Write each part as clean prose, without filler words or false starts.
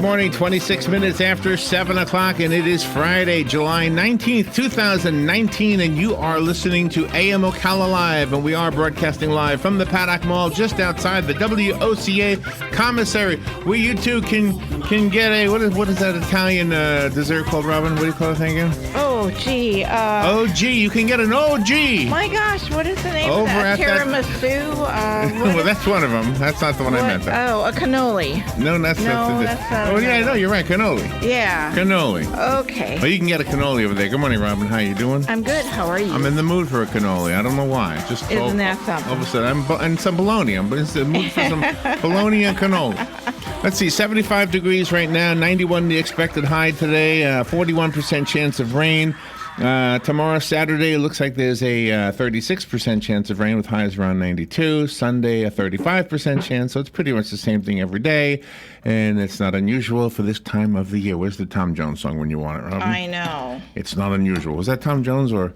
morning, 26 minutes after 7 o'clock, and it is Friday, July 19th, 2019, and you are listening to AM Ocala Live, and we are broadcasting live from the Paddock Mall just outside the WOCA commissary, where you too can get a, what is that Italian dessert called, Robin? What do you call the thing again? OG. You can get an OG. My gosh, what is the name Over of that? at Tiramisu? Well, that's one of them. That's not the one I meant. Oh, a cannoli. No, that's oh, yeah, no, you're right. Cannoli. Yeah. Cannoli. Okay. Well, you can get a cannoli over there. Good morning, Robin. How you doing? I'm good. How are you? I'm in the mood for a cannoli. I don't know why. Just Isn't that something? All of a sudden, and some bologna. I'm in the mood for some bologna and cannoli. Let's see, 75 degrees right now, 91 the expected high today, 41% chance of rain. Tomorrow, Saturday, it looks like there's a 36% chance of rain with highs around 92. Sunday, a 35% chance, so it's pretty much the same thing every day, and it's not unusual for this time of the year. Where's the Tom Jones song when you want it, Robin? I know. It's not unusual. Was that Tom Jones or?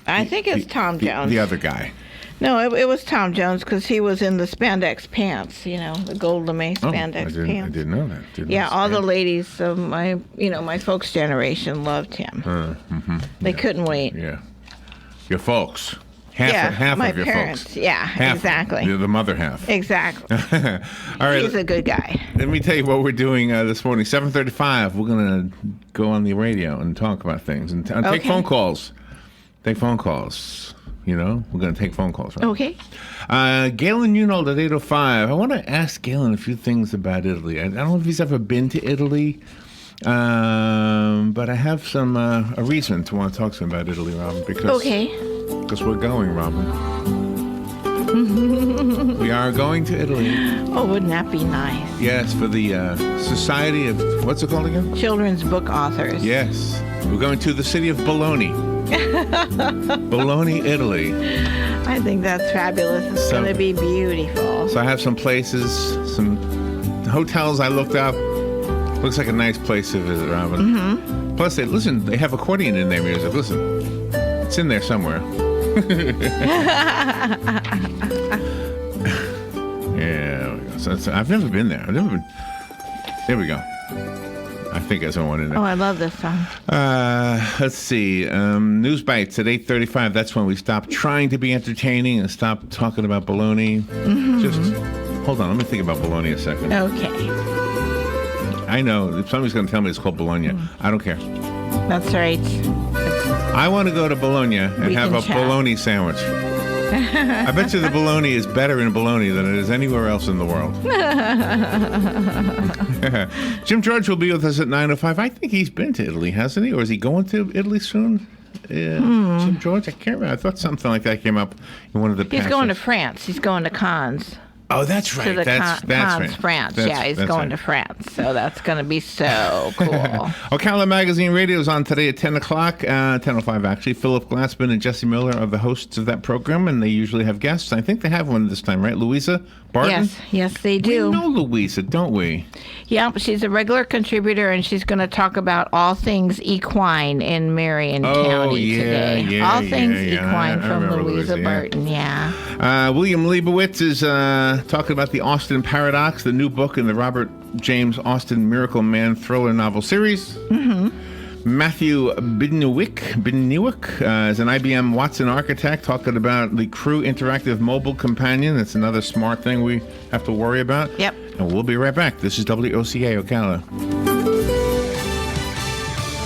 I think it's Tom Jones. The other guy. No, it was Tom Jones because he was in the spandex pants, the gold lame spandex pants. I didn't know that. Yeah, all the ladies of my folks' generation loved him. They couldn't wait. Yeah. Your folks. Half my of your parents. folks. Yeah, half, exactly. The mother half. Exactly. All right. He's a good guy. Let me tell you what we're doing this morning. 7:35, we're going to go on the radio and talk about things and take phone calls. Take phone calls. We're going to take phone calls. Right? Okay. Galen Unold at 8:05. I want to ask Galen a few things about Italy. I don't know if he's ever been to Italy, but I have some a reason to want to talk to him about Italy, Robin. Because we're going, Robin. We are going to Italy. Oh, wouldn't that be nice? Yes, for the Society of, what's it called again? Children's Book Authors. Yes. We're going to the city of Bologna. Bologna, Italy. I think that's fabulous. It's going to be beautiful. So I have some places, some hotels I looked up. Looks like a nice place to visit, Robin. Mm-hmm. Plus, they have accordion in their music. Listen, it's in there somewhere. Yeah, so I've never been there. There we go. I think there's one in there. Oh, I love this song. Let's see. News Bites at 8:35. That's when we stop trying to be entertaining and stop talking about bologna. Mm-hmm. Just hold on. Let me think about bologna a second. Okay. I know. If somebody's going to tell me it's called Bologna, I don't care. That's right. I want to go to Bologna and have a bologna sandwich. I bet you the bologna is better in Bologna than it is anywhere else in the world. Jim George will be with us at 9:05. I think he's been to Italy, hasn't he? Or is he going to Italy soon? Jim George? I can't remember. I thought something like that came up in one of the He's going to France. He's going to Cannes. Oh, that's right. To the that's Cannes, right. France. He's going right. to France. So that's going to be so cool. Ocala Magazine Radio is on today at 10 o'clock, 10:05 actually. Philip Glassman and Jesse Miller are the hosts of that program, and they usually have guests. I think they have one this time, right? Louisa Barton? Yes, they do. We know Louisa, don't we? Yeah, she's a regular contributor, and she's going to talk about all things equine in Marion County today. Yeah, all things equine I from remember Louisa Barton, William Leibowitz is talking about the Austin Paradox, the new book in the Robert James Austin Miracle Man thriller novel series. Mm-hmm. Matthew Bidnewick is an IBM Watson architect talking about the Crew Interactive Mobile Companion. That's another smart thing we have to worry about. Yep. And we'll be right back. This is WOCA Ocala.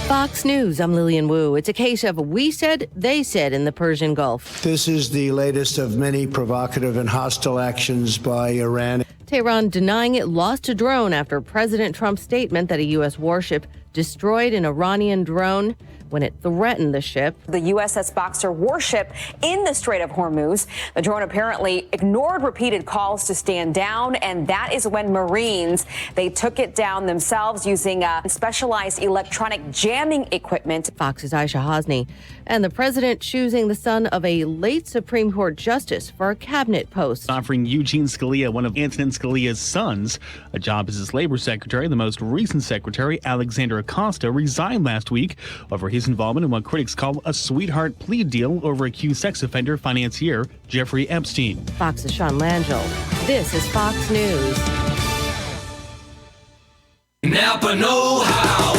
Fox News, I'm Lillian Wu. It's a case of we said, they said in the Persian Gulf. This is the latest of many provocative and hostile actions by Iran. Tehran denying it lost a drone after President Trump's statement that a U.S. warship destroyed an Iranian drone when it threatened the ship. The USS Boxer warship in the Strait of Hormuz. The drone apparently ignored repeated calls to stand down, and that is when Marines, they took it down themselves using specialized electronic jamming equipment. Fox's Aisha Hosni. And the president choosing the son of a late Supreme Court justice for a cabinet post. Offering Eugene Scalia, one of Antonin Scalia's sons, a job as his labor secretary. The most recent secretary, Alexander Acosta, resigned last week over his involvement in what critics call a sweetheart plea deal over accused sex offender financier Jeffrey Epstein. Fox's Sean Langell. This is Fox News. Napa know-how.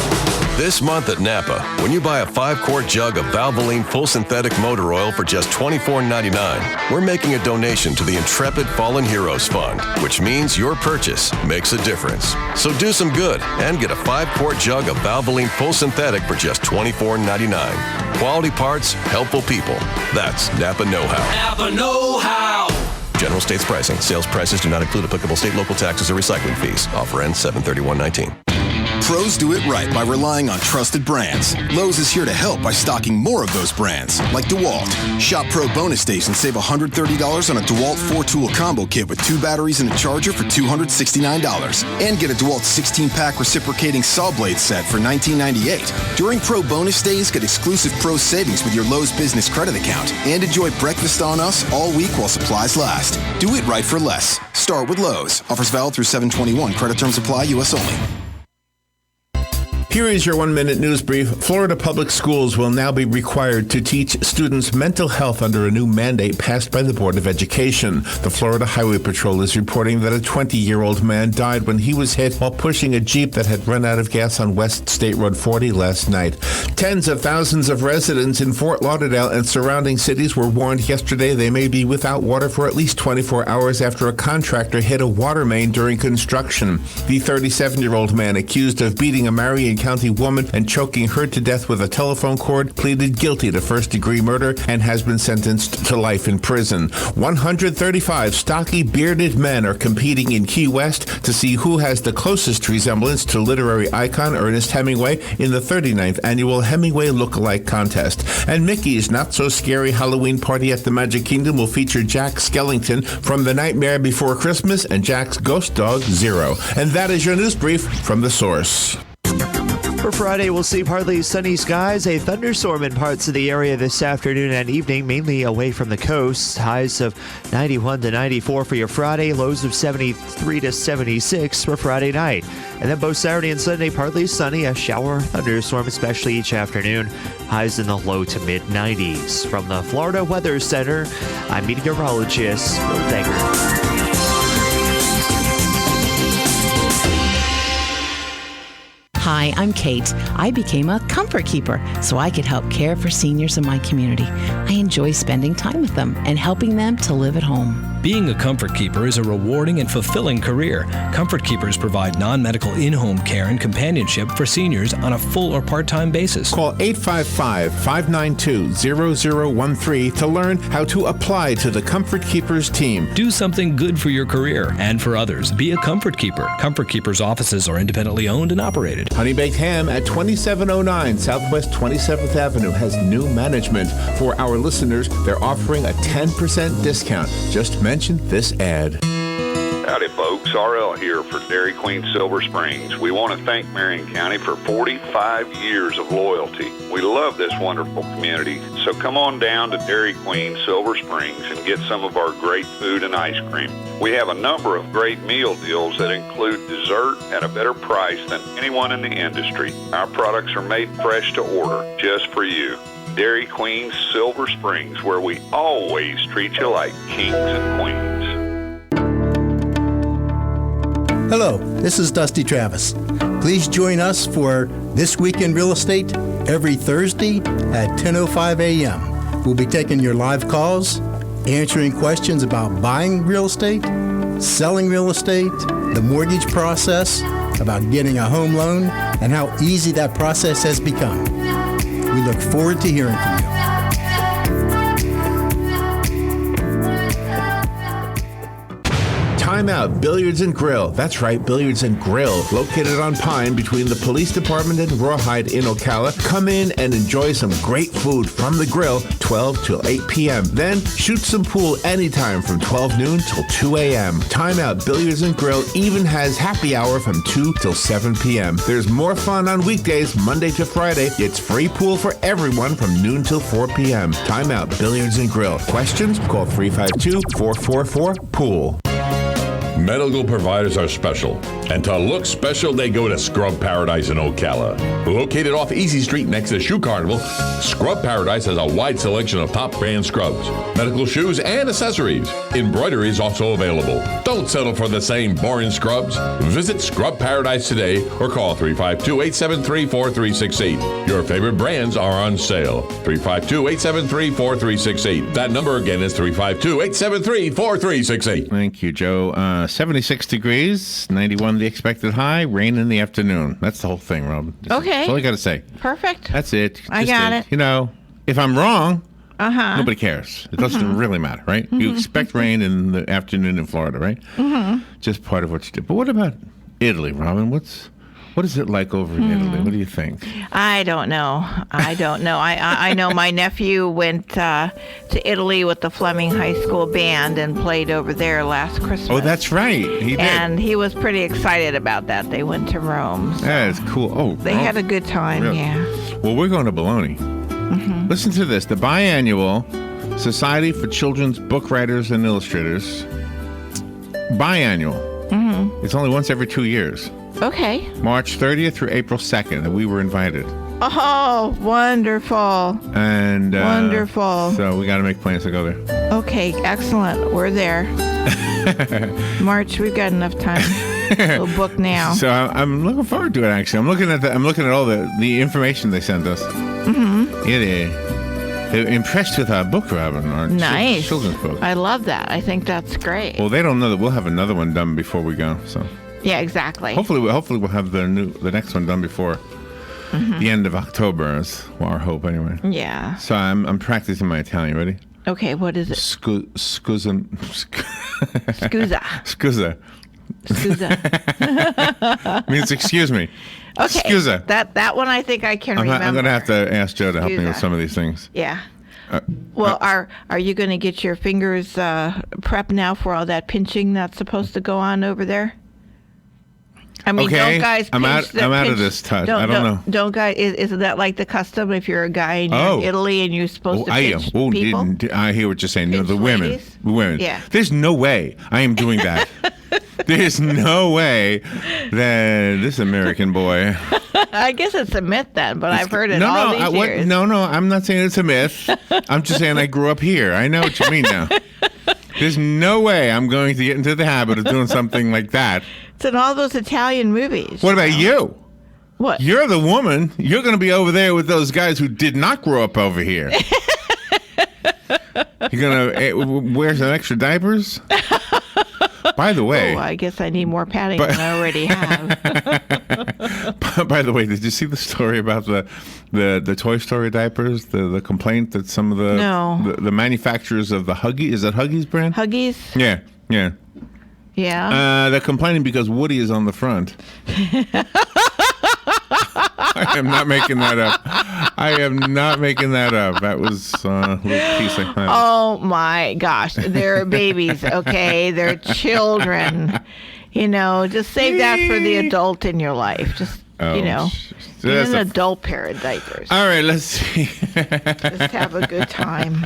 This month at Napa, when you buy a 5-quart jug of Valvoline Full Synthetic Motor Oil for just $24.99, we're making a donation to the Intrepid Fallen Heroes Fund, which means your purchase makes a difference. So do some good and get a 5-quart jug of Valvoline Full Synthetic for just $24.99. Quality parts, helpful people. That's Napa know-how. Napa know-how. General states pricing. Sales prices do not include applicable state, local taxes, or recycling fees. Offer ends 7/31/19. Pros do it right by relying on trusted brands. Lowe's is here to help by stocking more of those brands, like DeWalt. Shop Pro Bonus Days and save $130 on a DeWalt 4-tool combo kit with 2 batteries and a charger for $269. And get a DeWalt 16-pack reciprocating saw blade set for $19.98. During Pro Bonus Days, get exclusive Pro savings with your Lowe's business credit account. And enjoy breakfast on us all week while supplies last. Do it right for less. Start with Lowe's. Offers valid through 7/21. Credit terms apply. U.S. only. Here is your 1-minute news brief. Florida public schools will now be required to teach students mental health under a new mandate passed by the Board of Education. The Florida Highway Patrol is reporting that a 20-year-old man died when he was hit while pushing a Jeep that had run out of gas on West State Road 40 last night. Tens of thousands of residents in Fort Lauderdale and surrounding cities were warned yesterday they may be without water for at least 24 hours after a contractor hit a water main during construction. The 37-year-old man, accused of beating a Marion County woman and choking her to death with a telephone cord, pleaded guilty to first-degree murder and has been sentenced to life in prison. 135 stocky, bearded men are competing in Key West to see who has the closest resemblance to literary icon Ernest Hemingway in the 39th annual Hemingway Look-alike Contest. And Mickey's Not-So-Scary Halloween Party at the Magic Kingdom will feature Jack Skellington from The Nightmare Before Christmas and Jack's ghost dog, Zero. And that is your news brief from The Source. For Friday, we'll see partly sunny skies, a thunderstorm in parts of the area this afternoon and evening, mainly away from the coast. Highs of 91 to 94 for your Friday, lows of 73 to 76 for Friday night. And then both Saturday and Sunday, partly sunny, a shower thunderstorm, especially each afternoon. Highs in the low to mid-90s. From the Florida Weather Center, I'm meteorologist Will Degger. Hi, I'm Kate. I became a comfort keeper so I could help care for seniors in my community. I enjoy spending time with them and helping them to live at home. Being a comfort keeper is a rewarding and fulfilling career. Comfort keepers provide non-medical in-home care and companionship for seniors on a full or part-time basis. Call 855-592-0013 to learn how to apply to the Comfort Keepers team. Do something good for your career and for others. Be a comfort keeper. Comfort Keepers offices are independently owned and operated. Honey Baked Ham at 2709 Southwest 27th Avenue has new management. For our listeners, they're offering a 10% discount. Just mention this ad. Howdy, folks. RL here for Dairy Queen Silver Springs. We want to thank Marion County for 45 years of loyalty. We love this wonderful community, so come on down to Dairy Queen Silver Springs and get some of our great food and ice cream. We have a number of great meal deals that include dessert at a better price than anyone in the industry. Our products are made fresh to order just for you. Dairy Queen Silver Springs, where we always treat you like kings and queens. Hello, this is Dusty Travis. Please join us for This Week in Real Estate every Thursday at 10:05 a.m. We'll be taking your live calls, answering questions about buying real estate, selling real estate, the mortgage process, about getting a home loan, and how easy that process has become. We look forward to hearing from you. Time Out Billiards and Grill. That's right, Billiards and Grill. Located on Pine between the police department and Rawhide in Ocala. Come in and enjoy some great food from the grill 12 till 8 p.m. Then shoot some pool anytime from 12 noon till 2 a.m. Time Out Billiards and Grill even has happy hour from 2 till 7 p.m. There's more fun on weekdays, Monday to Friday. It's free pool for everyone from noon till 4 p.m. Time Out Billiards and Grill. Questions? Call 352-444-POOL. Medical providers are special, and to look special, they go to Scrub Paradise in Ocala. Located off Easy Street next to Shoe Carnival, Scrub Paradise has a wide selection of top brand scrubs, medical shoes, and accessories. Embroidery is also available. Don't settle for the same boring scrubs. Visit Scrub Paradise today or call 352-873-4368. Your favorite brands are on sale. 352-873-4368. That number again is 352-873-4368. Thank you, Joe. 76 degrees, 91 the expected high, rain in the afternoon. That's the whole thing, Rob. Okay. That's all you got to say. Perfect. That's it. I got it. You know, if I'm wrong, nobody cares. It doesn't really matter, right? You expect rain in the afternoon in Florida, right? Just part of what you do. But what about Italy, Robin? What is it like over in Italy? What do you think? I don't know. I know my nephew went to Italy with the Fleming High School band and played over there last Christmas. Oh, that's right. He did. And he was pretty excited about that. They went to Rome. So that is cool. Oh, they had a good time, really? Yeah. Well, we're going to Bologna. Listen to this. The biannual Society for Children's Book Writers and Illustrators. Biannual. It's only once every 2 years. Okay. March 30th through April 2nd, and we were invited. Oh, wonderful. And wonderful. So we got to make plans to go there. Okay, excellent. We're there. March, we've got enough time. We'll book now. So I'm looking forward to it. Actually, I'm looking at all the information they sent us. They're impressed with our book, Robin. Our nice children's book. I love that. I think that's great. Well, they don't know that we'll have another one done before we go. So. Yeah, exactly. Hopefully we'll have the next one done before the end of October. Is our hope, anyway. Yeah. So I'm practicing my Italian. Ready? Okay. What is it? Scusa. Scusa. Means excuse me. Okay. Scusa. That one I think I can remember. I'm going to have to ask Joe to help me with some of these things. Yeah. Well, are you going to get your fingers prepped now for all that pinching that's supposed to go on over there? I mean, okay. Don't guys I'm out of this touch. I don't know. Don't guys? Isn't that like the custom if you're a guy and you're in Italy and you're supposed to pinch people? I hear what you're saying. No, the women. Yeah. There's no way I am doing that. There's no way that this American boy. I guess it's a myth then, but I've heard it all these years. No, I'm not saying it's a myth. I'm just saying I grew up here. I know what you mean now. There's no way I'm going to get into the habit of doing something like that. It's in all those Italian movies. What about you? What? You're the woman. You're going to be over there with those guys who did not grow up over here. You're going to wear some extra diapers? By the way... Oh, I guess I need more padding than I already have. By the way, did you see the story about the Toy Story diapers? The complaint that some of the manufacturers of the Huggies... Is that Huggies brand? Huggies? Yeah. Yeah. They're complaining because Woody is on the front. I am not making that up. That was a little piece of kindness. Oh my gosh. They're babies, okay? They're children. Just save that for the adult in your life. Just, get an adult pair of diapers. All right, let's see. Just have a good time.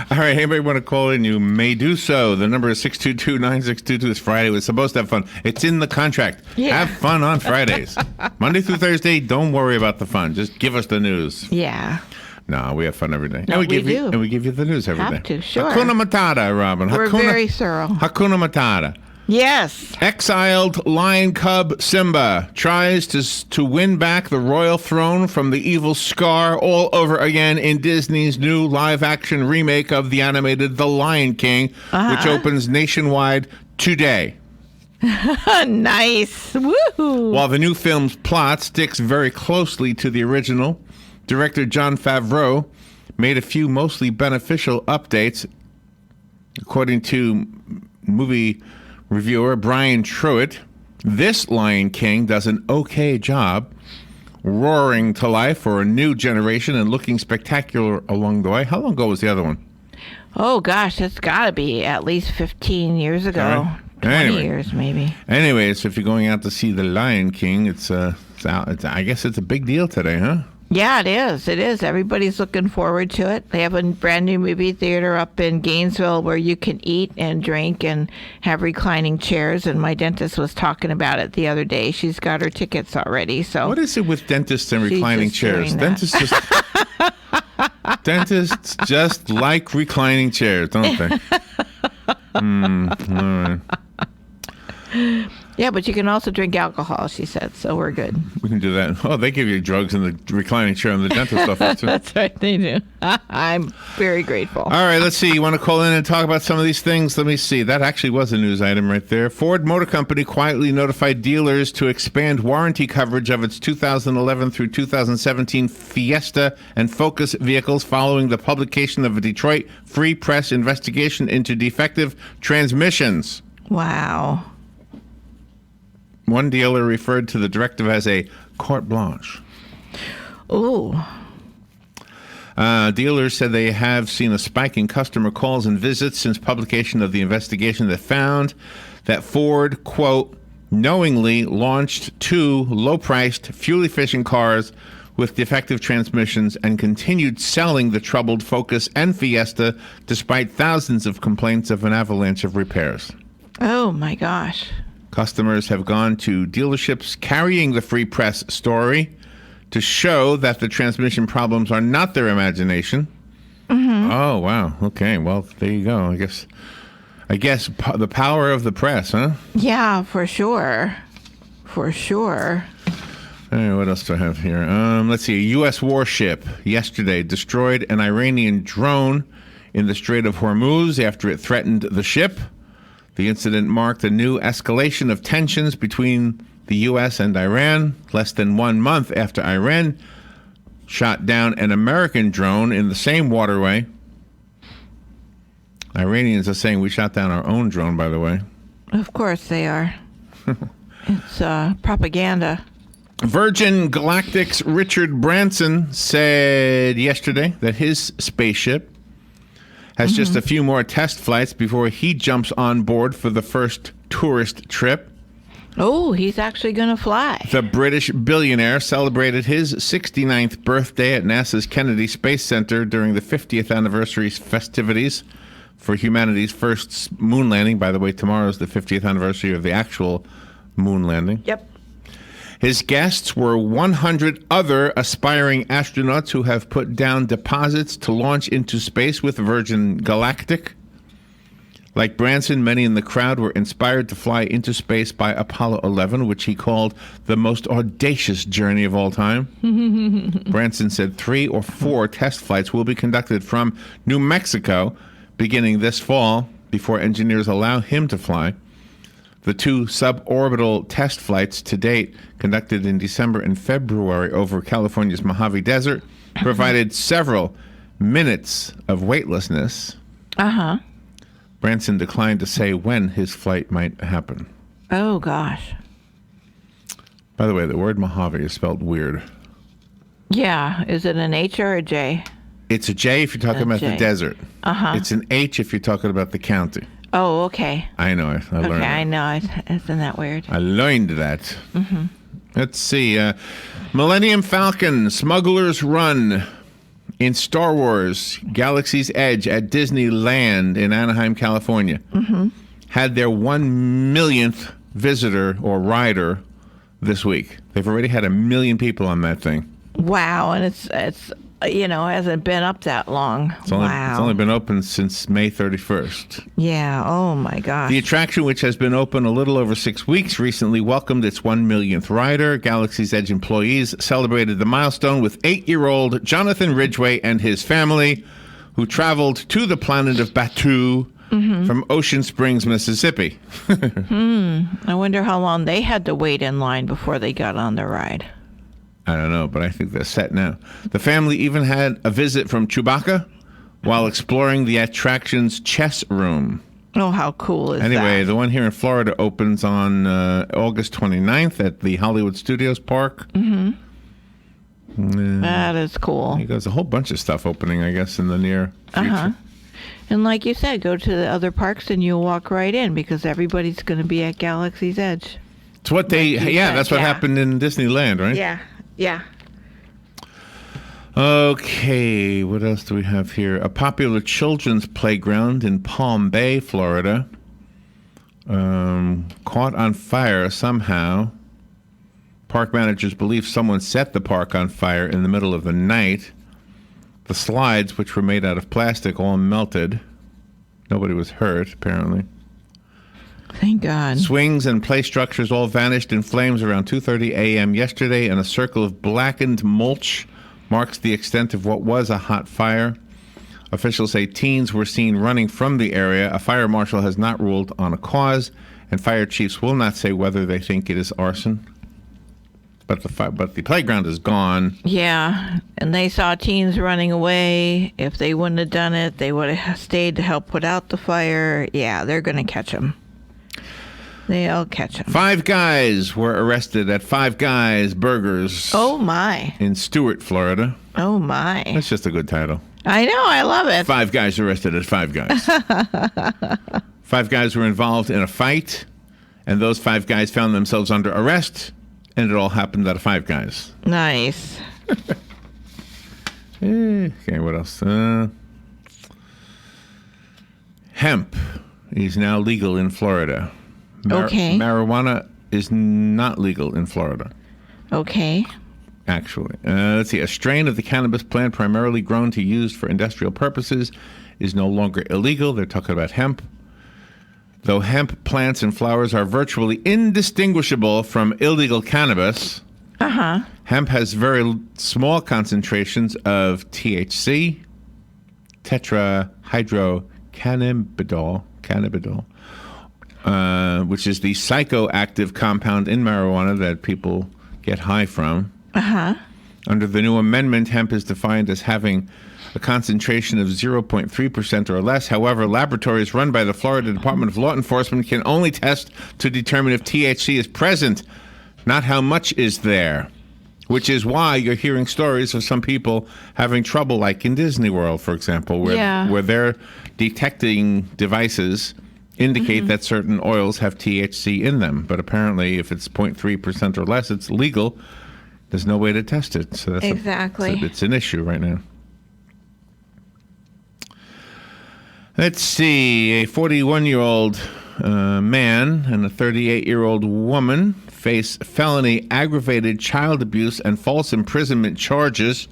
All right, anybody want to call in? You may do so. The number is 622-9622. It's Friday. We're supposed to have fun. It's in the contract. Yeah. Have fun on Fridays. Monday through Thursday, don't worry about the fun. Just give us the news. Yeah. No, we have fun every day. No, we do. And we give you the news every day. Have to, sure. Hakuna Matata, Robin. We're very thorough. Hakuna Matata. Yes. Exiled lion cub Simba tries to win back the royal throne from the evil Scar all over again in Disney's new live-action remake of the animated The Lion King, which opens nationwide today. Nice. Woohoo. While the new film's plot sticks very closely to the original, director Jon Favreau made a few mostly beneficial updates, according to movie reviewer Brian Truitt. This Lion King does an okay job, roaring to life for a new generation and looking spectacular along the way. How long ago was the other one? Oh gosh, it's got to be at least 15 years ago. Right. 20 years maybe. Anyways, if you're going out to see The Lion King, it's out. I guess it's a big deal today, huh? Yeah, it is. It is. Everybody's looking forward to it. They have a brand new movie theater up in Gainesville where you can eat and drink and have reclining chairs. And my dentist was talking about it the other day. She's got her tickets already. So what is it with dentists and reclining chairs? Dentists just like reclining chairs, don't they? All right. Yeah, but you can also drink alcohol, she said, so we're good. We can do that. Oh, they give you drugs in the reclining chair in the dentist office, too. That's right, they do. I'm very grateful. All right, let's see. You want to call in and talk about some of these things? Let me see. That actually was a news item right there. Ford Motor Company quietly notified dealers to expand warranty coverage of its 2011 through 2017 Fiesta and Focus vehicles following the publication of a Detroit Free Press investigation into defective transmissions. Wow. One dealer referred to the directive as a carte blanche. Ooh. Dealers said they have seen a spike in customer calls and visits since publication of the investigation that found that Ford, quote, knowingly launched 2 low-priced, fuel-efficient cars with defective transmissions and continued selling the troubled Focus and Fiesta despite thousands of complaints of an avalanche of repairs. Oh, my gosh. Customers have gone to dealerships carrying the Free Press story to show that the transmission problems are not their imagination. Mm-hmm. Oh, wow. Okay, well, there you go. I guess the power of the press, huh? Yeah, for sure. For sure. Hey, what else do I have here? Let's see. A U.S. warship yesterday destroyed an Iranian drone in the Strait of Hormuz after it threatened the ship. The incident marked a new escalation of tensions between the U.S. and Iran, less than 1 month after Iran shot down an American drone in the same waterway. Iranians are saying we shot down our own drone, by the way. Of course they are. It's propaganda. Virgin Galactic's Richard Branson said yesterday that his spaceship has just a few more test flights before he jumps on board for the first tourist trip. Oh, he's actually going to fly. The British billionaire celebrated his 69th birthday at NASA's Kennedy Space Center during the 50th anniversary festivities for humanity's first moon landing. By the way, tomorrow's the 50th anniversary of the actual moon landing. Yep. His guests were 100 other aspiring astronauts who have put down deposits to launch into space with Virgin Galactic. Like Branson, many in the crowd were inspired to fly into space by Apollo 11, which he called the most audacious journey of all time. Branson said 3 or 4 test flights will be conducted from New Mexico beginning this fall before engineers allow him to fly. The 2 suborbital test flights to date, conducted in December and February over California's Mojave Desert, provided several minutes of weightlessness. Uh-huh. Branson declined to say when his flight might happen. Oh, gosh. By the way, the word Mojave is spelled weird. Yeah. Is it an H or a J? It's a J if you're talking about the desert. Uh-huh. It's an H if you're talking about the county. Oh, okay. I know. I learned Okay, that. I know. Isn't that weird? I learned that. Mm-hmm. Let's see. Millennium Falcon Smuggler's Run in Star Wars Galaxy's Edge at Disneyland in Anaheim, California, had their 1 millionth visitor or rider this week. They've already had 1 million people on that thing. Wow, and it's hasn't been up that long. It's only been open since May 31st. Yeah, oh my gosh. The attraction, which has been open a little over 6 weeks, recently welcomed its 1 millionth rider. Galaxy's Edge employees celebrated the milestone with 8-year-old Jonathan Ridgway and his family, who traveled to the planet of Batu from Ocean Springs, Mississippi. I wonder how long they had to wait in line before they got on the ride. I don't know, but I think they're set now. The family even had a visit from Chewbacca while exploring the attraction's chess room. Oh, how cool is that? Anyway, the one here in Florida opens on August 29th at the Hollywood Studios Park. That is cool. There's a whole bunch of stuff opening, I guess, in the near future. And like you said, go to the other parks and you'll walk right in because everybody's going to be at Galaxy's Edge. It's what that's what happened in Disneyland, right? Yeah. Okay, what else do we have here? A popular children's playground in Palm Bay, Florida, caught on fire somehow. Park managers believe someone set the park on fire in the middle of the night. The slides, which were made out of plastic, all melted. Nobody was hurt, apparently. Thank God. Swings and play structures all vanished in flames around 2:30 a.m. yesterday, and a circle of blackened mulch marks the extent of what was a hot fire. Officials say teens were seen running from the area. A fire marshal has not ruled on a cause, and fire chiefs will not say whether they think it is arson. But the playground is gone. Yeah, and they saw teens running away. If they wouldn't have done it, they would have stayed to help put out the fire. Yeah, they're going to catch them. They'll catch them. 5 guys were arrested at Five Guys Burgers. Oh, my. In Stuart, Florida. Oh, my. That's just a good title. I know, I love it. 5 guys arrested at Five Guys. 5 guys were involved in a fight, and those 5 guys found themselves under arrest. And it all happened at a Five Guys. Nice. Okay, what else? Hemp is now legal in Florida. Okay. Marijuana is not legal in Florida. Okay. Actually. Let's see. A strain of the cannabis plant primarily grown to use for industrial purposes is no longer illegal. They're talking about hemp. Though hemp plants and flowers are virtually indistinguishable from illegal cannabis, hemp has very small concentrations of THC, tetrahydrocannabinol, which is the psychoactive compound in marijuana that people get high from. Under the new amendment, hemp is defined as having a concentration of 0.3% or less. However, laboratories run by the Florida Department of Law Enforcement can only test to determine if THC is present, not how much is there, which is why you're hearing stories of some people having trouble, like in Disney World, for example, where their detecting devices indicate that certain oils have THC in them. But apparently, if it's 0.3% or less, it's legal. There's no way to test it. So that's it's an issue right now. Let's see. A 41-year-old man and a 38-year-old woman face felony aggravated child abuse and false imprisonment charges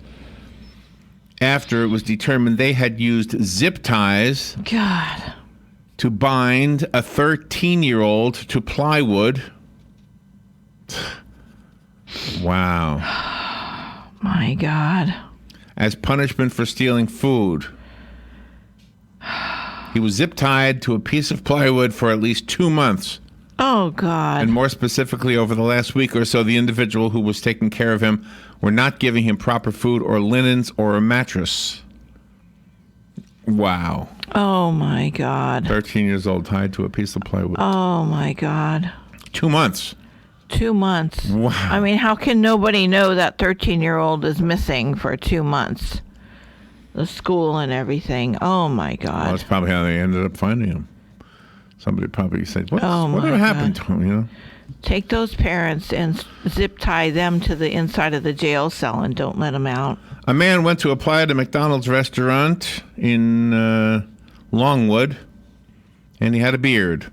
after it was determined they had used zip ties to bind a 13-year-old to plywood. Wow. My God. As punishment for stealing food. He was zip-tied to a piece of plywood for at least 2 months. Oh, God. And more specifically, over the last week or so, the individual who was taking care of him were not giving him proper food or linens or a mattress. Wow. Oh, my God. 13 years old, tied to a piece of plywood. Oh, my God. 2 months. 2 months. Wow. I mean, how can nobody know that 13-year-old is missing for 2 months? The school and everything. Oh, my God. Well, that's probably how they ended up finding him. Somebody probably said, whatever happened to him, you know? Take those parents and zip tie them to the inside of the jail cell and don't let them out. A man went to apply at a McDonald's restaurant in Longwood, and he had a beard.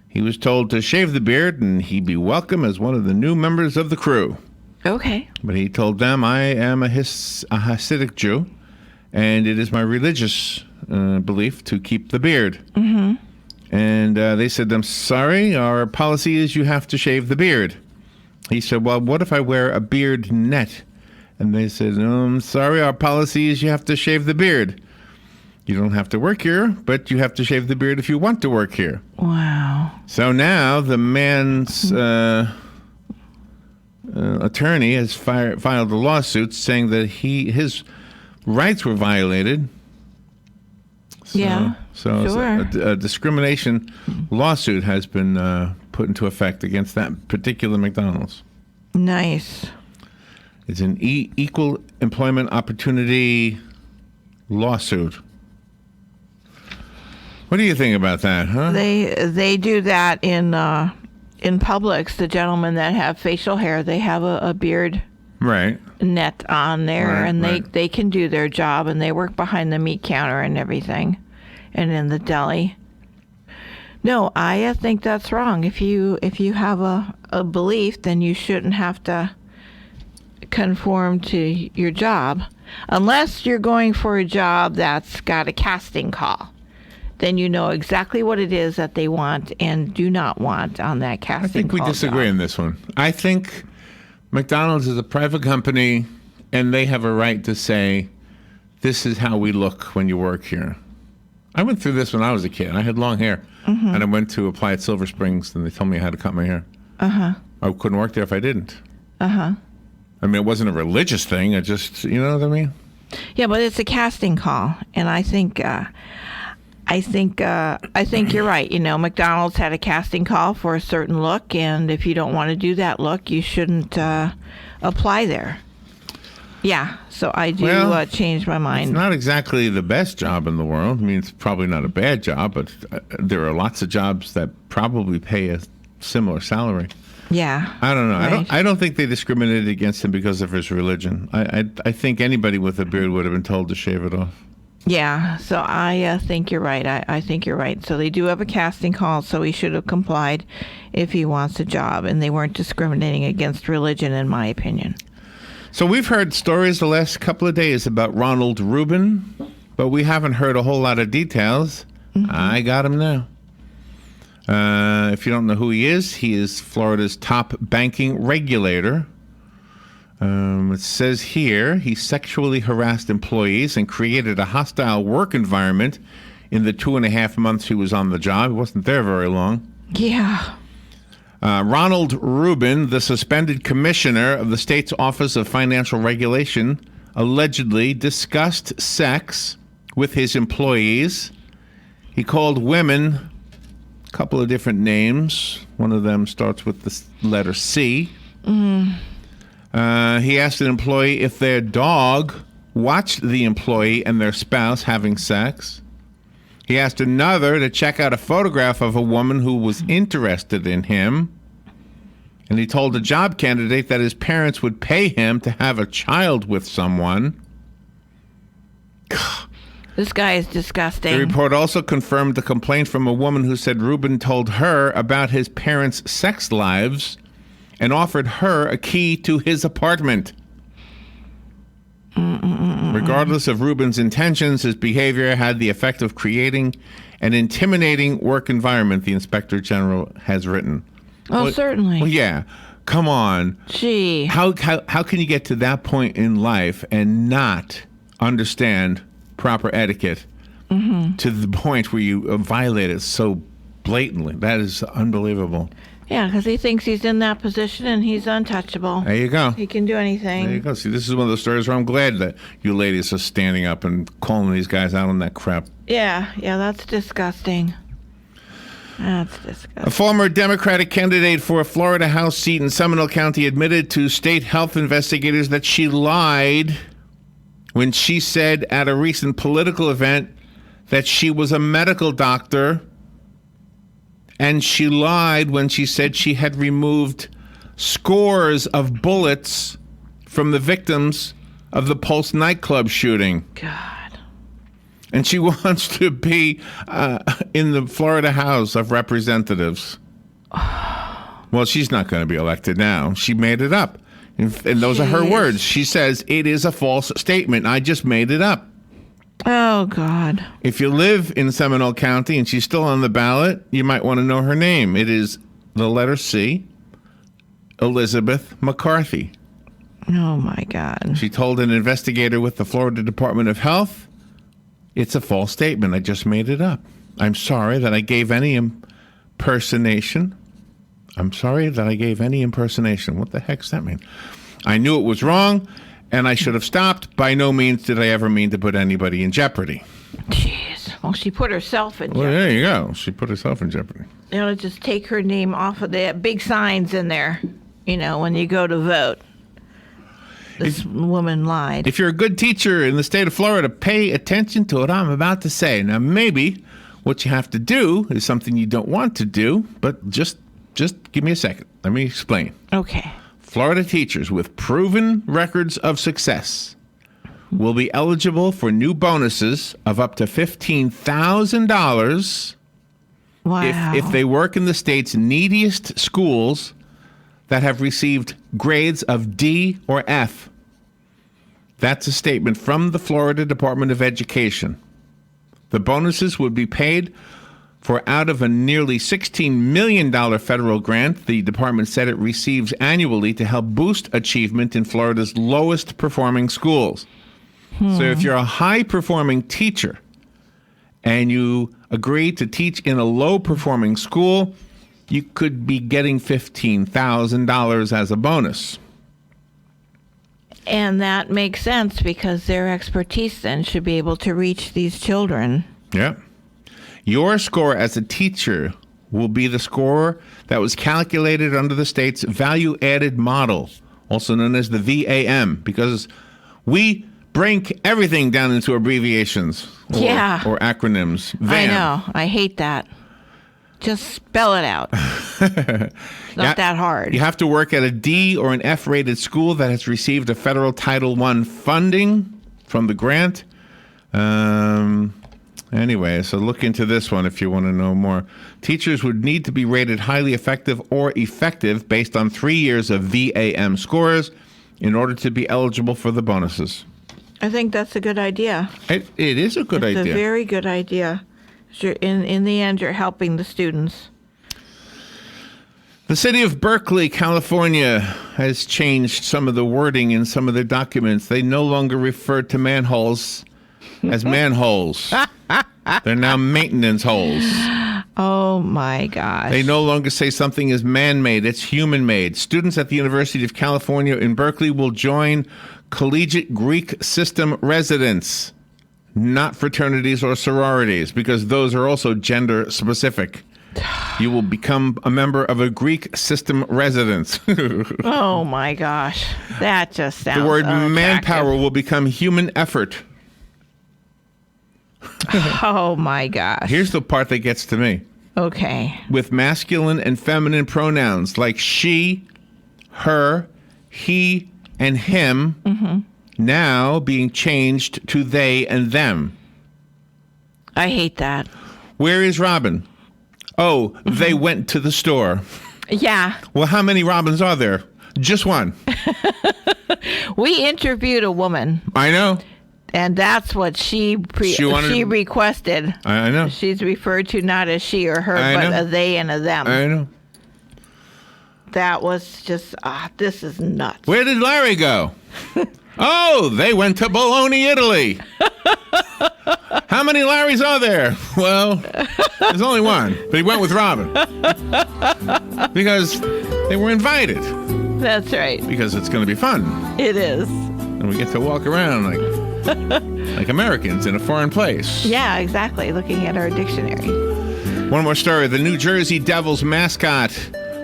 He was told to shave the beard and he'd be welcome as one of the new members of the crew. Okay. But he told them, I am a Hasidic Jew, and it is my religious belief to keep the beard. Mm-hmm. And they said, I'm sorry, our policy is you have to shave the beard. He said, well, what if I wear a beard net? And they said, no, I'm sorry, our policy is you have to shave the beard. You don't have to work here, but you have to shave the beard if you want to work here. Wow. So now the man's attorney has filed a lawsuit saying that his rights were violated. So sure. a discrimination lawsuit has been put into effect against that particular McDonald's. Nice. It's an equal employment opportunity lawsuit. What do you think about that, huh? They do that in Publix. The gentlemen that have facial hair, they have a beard. Right. net on there, Right, and right. they can do their job, and they work behind the meat counter and everything, and in the deli. No, I think that's wrong. If you have a belief, then you shouldn't have to conform to your job, unless you're going for a job that's got a casting call. Then you know exactly what it is that they want and do not want on that casting I think we call disagree job. on this one. I think McDonald's is a private company, and they have a right to say, this is how we look when you work here. I went through this when I was a kid. I had long hair, and I went to apply at Silver Springs, and they told me how to cut my hair. I couldn't work there if I didn't. I mean, it wasn't a religious thing. I just, you know what I mean? Yeah, but it's a casting call, and I think you're right. You know, McDonald's had a casting call for a certain look, and if you don't want to do that look, you shouldn't apply there. Yeah, so I do change my mind. It's not exactly the best job in the world. I mean, it's probably not a bad job, but there are lots of jobs that probably pay a similar salary. Yeah. I don't know. Right. I don't think they discriminated against him because of his religion. I think anybody with a beard would have been told to shave it off. Yeah, so I think you're right. I think you're right. So they do have a casting call, so he should have complied if he wants a job, and they weren't discriminating against religion, in my opinion. So we've heard stories the last couple of days about Ronald Rubin, but we haven't heard a whole lot of details. I got him now. If you don't know who he is Florida's top banking regulator. It says here he sexually harassed employees and created a hostile work environment in the 2.5 months he was on the job. He wasn't there very long. Yeah. Ronald Rubin, the suspended commissioner of the state's Office of Financial Regulation, allegedly discussed sex with his employees. He called women a couple of different names. One of them starts with the letter C. He asked an employee if their dog watched the employee and their spouse having sex. He asked another to check out a photograph of a woman who was interested in him. And he told a job candidate that his parents would pay him to have a child with someone. This guy is disgusting. The report also confirmed the complaint from a woman who said Rubin told her about his parents' sex lives and offered her a key to his apartment. Regardless of Rubin's intentions, his behavior had the effect of creating an intimidating work environment, the Inspector General has written. Oh, certainly. Well, yeah. Come on. Gee. How can you get to that point in life and not understand proper etiquette to the point where you violate it so blatantly? That is unbelievable. Yeah, because he thinks he's in that position and he's untouchable. There you go. He can do anything. There you go. See, this is one of those stories where I'm glad that you ladies are standing up and calling these guys out on that crap. Yeah, that's disgusting. That's disgusting. A former Democratic candidate for a Florida House seat in Seminole County admitted to state health investigators that she lied when she said at a recent political event that she was a medical doctor, and she lied when she said she had removed scores of bullets from the victims of the Pulse nightclub shooting. God. And she wants to be in the Florida House of Representatives. Well, she's not going to be elected now. She made it up. And those are her words. She says, it is a false statement. I just made it up. Oh, God. If you live in Seminole County and she's still on the ballot, you might want to know her name. It is the letter C, Elizabeth McCarthy. Oh, my God. She told an investigator with the Florida Department of Health, it's a false statement. I just made it up. I'm sorry that I gave any impersonation. What the heck does that mean? I knew it was wrong, and I should have stopped. By no means did I ever mean to put anybody in jeopardy. Jeez. Well, she put herself in jeopardy. Well, there you go. She put herself in jeopardy. You know, just take her name off of the big signs in there, you know, when you go to vote. This woman lied. If you're a good teacher in the state of Florida, pay attention to what I'm about to say. Now, maybe what you have to do is something you don't want to do, but just give me a second. Let me explain. Okay. Florida teachers with proven records of success will be eligible for new bonuses of up to $15,000 if they work in the state's neediest schools that have received grades of D or F. That's a statement from the Florida Department of Education. The bonuses would be paid for out of a nearly $16 million federal grant the department said it receives annually to help boost achievement in Florida's lowest performing schools. So if you're a high-performing teacher and you agree to teach in a low-performing school, you could be getting $15,000 as a bonus. And that makes sense because their expertise then should be able to reach these children. Yeah. Your score as a teacher will be the score that was calculated under the state's value-added model, also known as the VAM, because we break everything down into abbreviations or acronyms. VAM. I know. I hate that. Just spell it out. It's not that hard. You have to work at a D or an F-rated school that has received a federal Title I funding from the grant. Anyway, so look into this one if you want to know more. Teachers would need to be rated highly effective or effective based on 3 years of VAM scores in order to be eligible for the bonuses. I think that's a good idea. It is a good idea. It's a very good idea. In the end, you're helping the students. The city of Berkeley, California, has changed some of the wording in some of their documents. They no longer refer to manholes as manholes. They're now maintenance holes. Oh, my gosh. They no longer say something is man-made. It's human-made. Students at the University of California in Berkeley will join collegiate Greek system residents, not fraternities or sororities, because those are also gender-specific. You will become a member of a Greek system residence. Oh, my gosh. That just sounds The word unattractive. manpower will become human effort. Oh, my gosh. Here's the part that gets to me. Okay. With masculine and feminine pronouns like she, her, he, and him now being changed to they and them. I hate that. Where is Robin? Oh, they went to the store. Yeah. Well, how many Robins are there? Just one. We interviewed a woman. I know. And that's what she requested. I know. She's referred to not as she or her, but a they and a them. I know. That was just, this is nuts. Where did Larry go? Oh, they went to Bologna, Italy. How many Larrys are there? Well, there's only one, but he went with Robin. Because they were invited. That's right. Because it's going to be fun. It is. And we get to walk around like Americans in a foreign place. Yeah, exactly. Looking at our dictionary. One more story. The New Jersey Devils mascot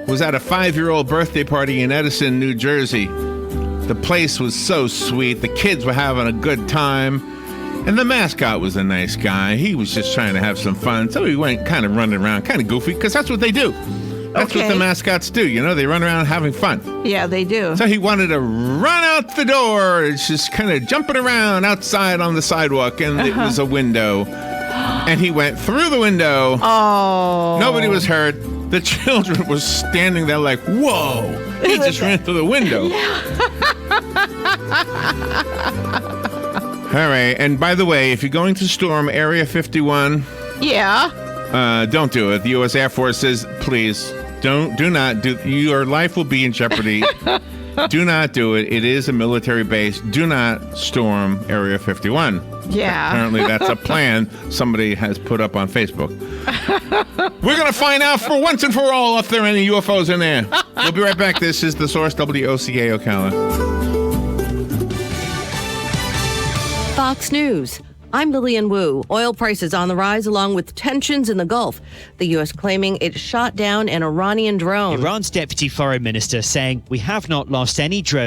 was at a 5-year-old birthday party in Edison, New Jersey. The place was so sweet. The kids were having a good time. And the mascot was a nice guy. He was just trying to have some fun. So he went kind of running around, kind of goofy, because that's what they do. That's what the mascots do. You know, they run around having fun. Yeah, they do. So he wanted to run out the door. It's just kind of jumping around outside on the sidewalk. And it was a window. And he went through the window. Oh. Nobody was hurt. The children were standing there like, whoa. He just ran through the window. All right. And by the way, if you're going to storm Area 51... Yeah. Don't do it. The U.S. Air Force says, please, do not do. Your life will be in jeopardy. Do not do it. It is a military base. Do not storm Area 51. Yeah. Apparently, that's a plan somebody has put up on Facebook. We're going to find out for once and for all if there are any UFOs in there. We'll be right back. This is The Source, WOCA Ocala. Fox News. I'm Lillian Wu. Oil prices on the rise along with tensions in the Gulf. The U.S. claiming it shot down an Iranian drone. Iran's deputy foreign minister saying, "We have not lost any drone."